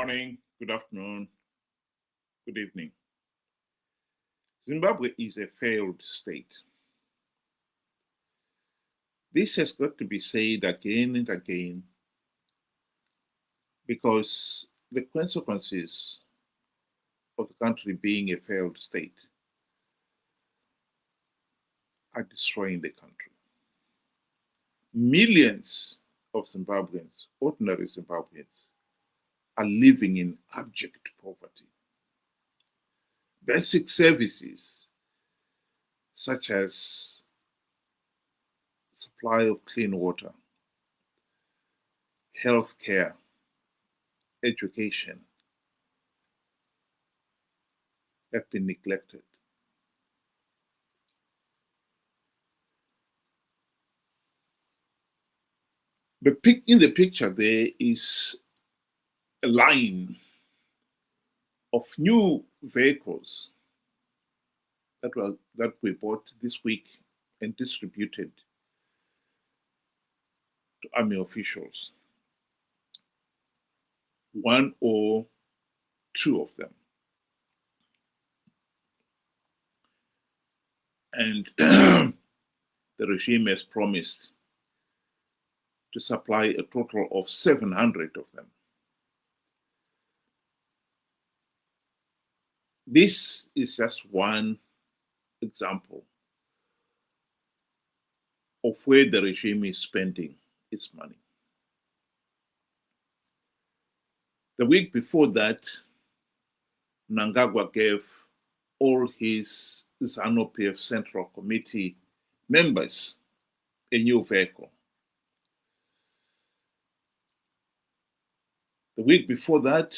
morning, good afternoon, good evening. Zimbabwe is a failed state. This has got to be said again and again because the consequences of the country being a failed state are destroying the country. Millions of Zimbabweans, ordinary Zimbabweans, are living in abject poverty. Basic services such as supply of clean water, health care, education have been neglected. In the picture there is a line of new vehicles that we bought this week and distributed to army officials. One or two of them. And the regime has promised to supply a total of 700 of them. This is just one example of where the regime is spending its money. The week before that, Mnangagwa gave all his Zanu PF Central Committee members a new vehicle. The week before that,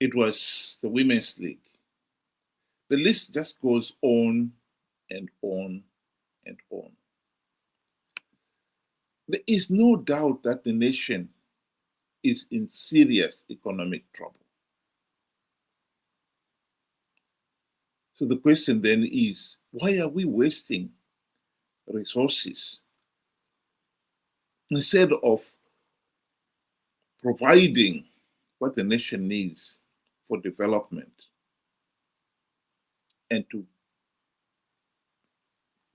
it was the Women's League. The list just goes on and on and on. There is no doubt that the nation is in serious economic trouble. So the question then is, why are we wasting resources instead of providing what the nation needs for development and to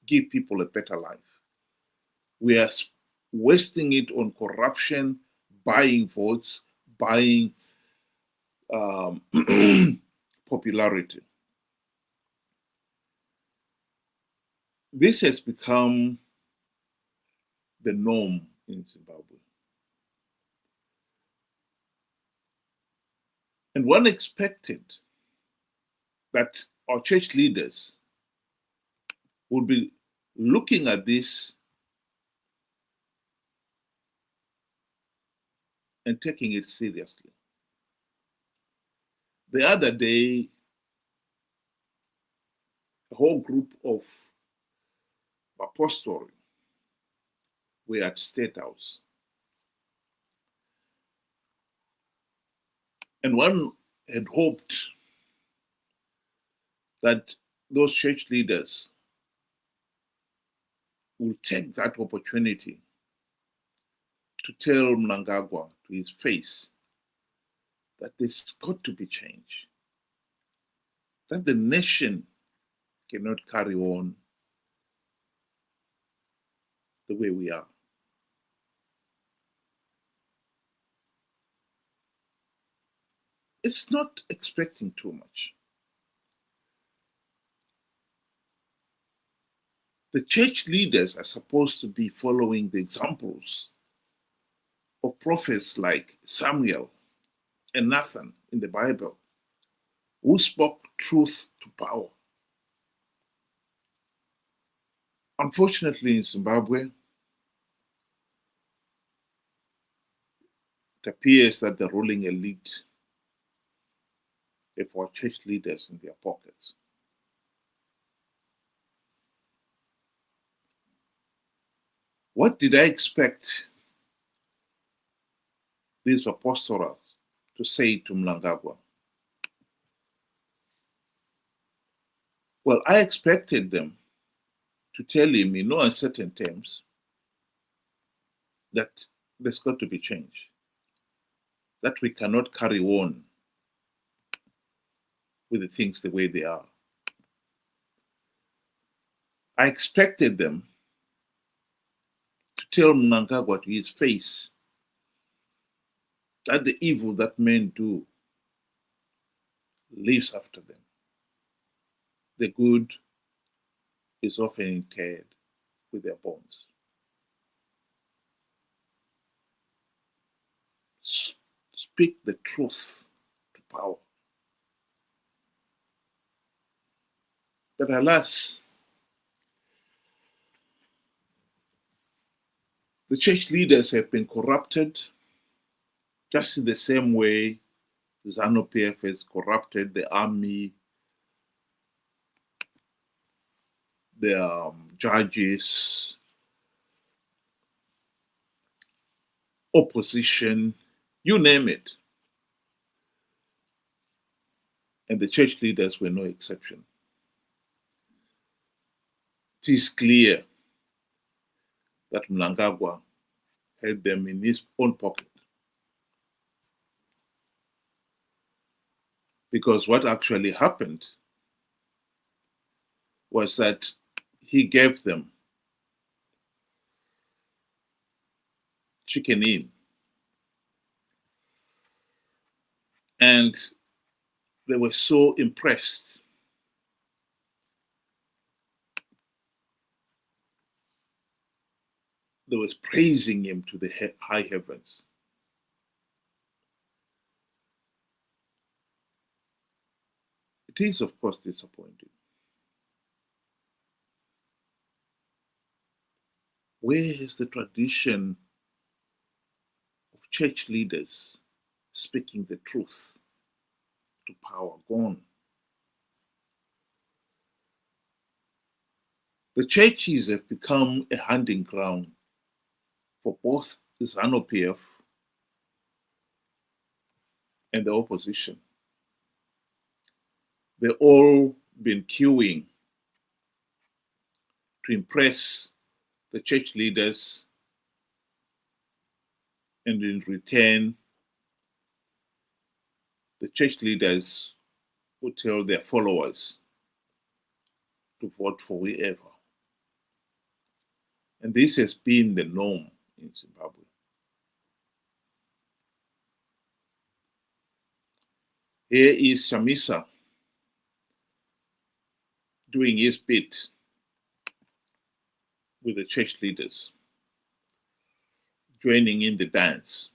give people a better life? We are wasting it on corruption, buying votes, buying popularity. This has become the norm in Zimbabwe. And one expected that our church leaders would be looking at this and taking it seriously. The other day, a whole group of Vapositori were at State House. And one had hoped that those church leaders will take that opportunity to tell Mnangagwa to his face that there's got to be change, that the nation cannot carry on the way we are. It's not expecting too much. The church leaders are supposed to be following the examples of prophets like Samuel and Nathan in the Bible, who spoke truth to power. Unfortunately, in Zimbabwe, it appears that the ruling elite have our church leaders in their pockets. What did I expect these Vapositori to say to Mnangagwa? Well, I expected them to tell him in no uncertain terms that there's got to be change, that we cannot carry on with the things the way they are. I expected them to tell Mnangagwa to his face that the evil that men do lives after them. The good is often interred with their bones. Speak the truth to power. But alas, the church leaders have been corrupted just in the same way Zanu PF has corrupted the army, the judges, opposition, you name it. And the church leaders were no exception. It is clear that Mnangagwa had them in his own pocket. Because what actually happened was that he gave them chicken in. And they were so impressed. They were praising him to the high heavens. It is, of course, disappointing. Where is the tradition of church leaders speaking the truth to power gone? The churches have become a hunting ground for both the Zanu PF and the opposition. They've all been queuing to impress the church leaders, and in return, the church leaders would tell their followers to vote for whoever. And this has been the norm in Zimbabwe. Here is Chamisa doing his bit with the church leaders, joining in the dance.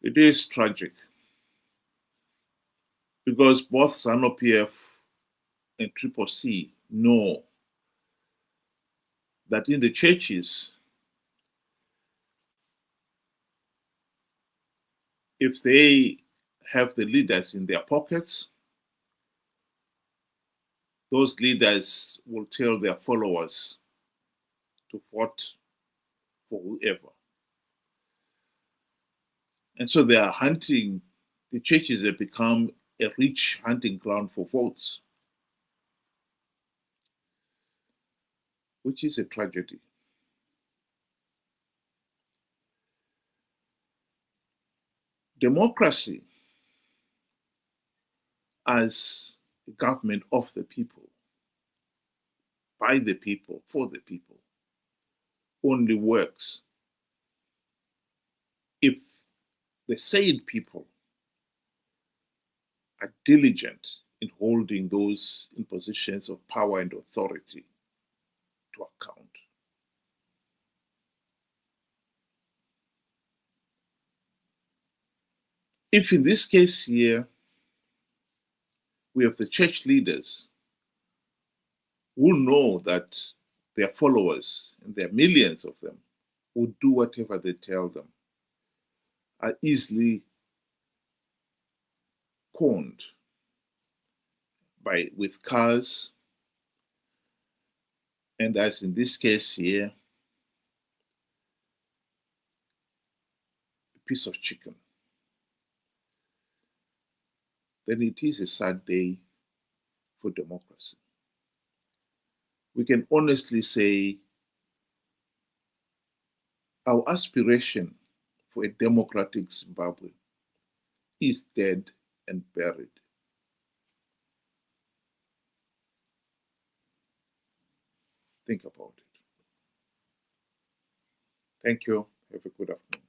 It is tragic because both Zanu PF and Triple C know that in the churches, if they have the leaders in their pockets, those leaders will tell their followers to vote for whoever. And so they are hunting, the churches have become a rich hunting ground for votes, which is a tragedy. Democracy as a government of the people, by the people, for the people, only works if the said people are diligent in holding those in positions of power and authority to account. If in this case here, we have the church leaders who know that their followers, and there are millions of them, who do whatever they tell them are easily conned with cars, and as in this case here, a piece of chicken, then it is a sad day for democracy. We can honestly say our aspiration for a democratic Zimbabwe is dead and buried. Think about it. Thank you. Have a good afternoon.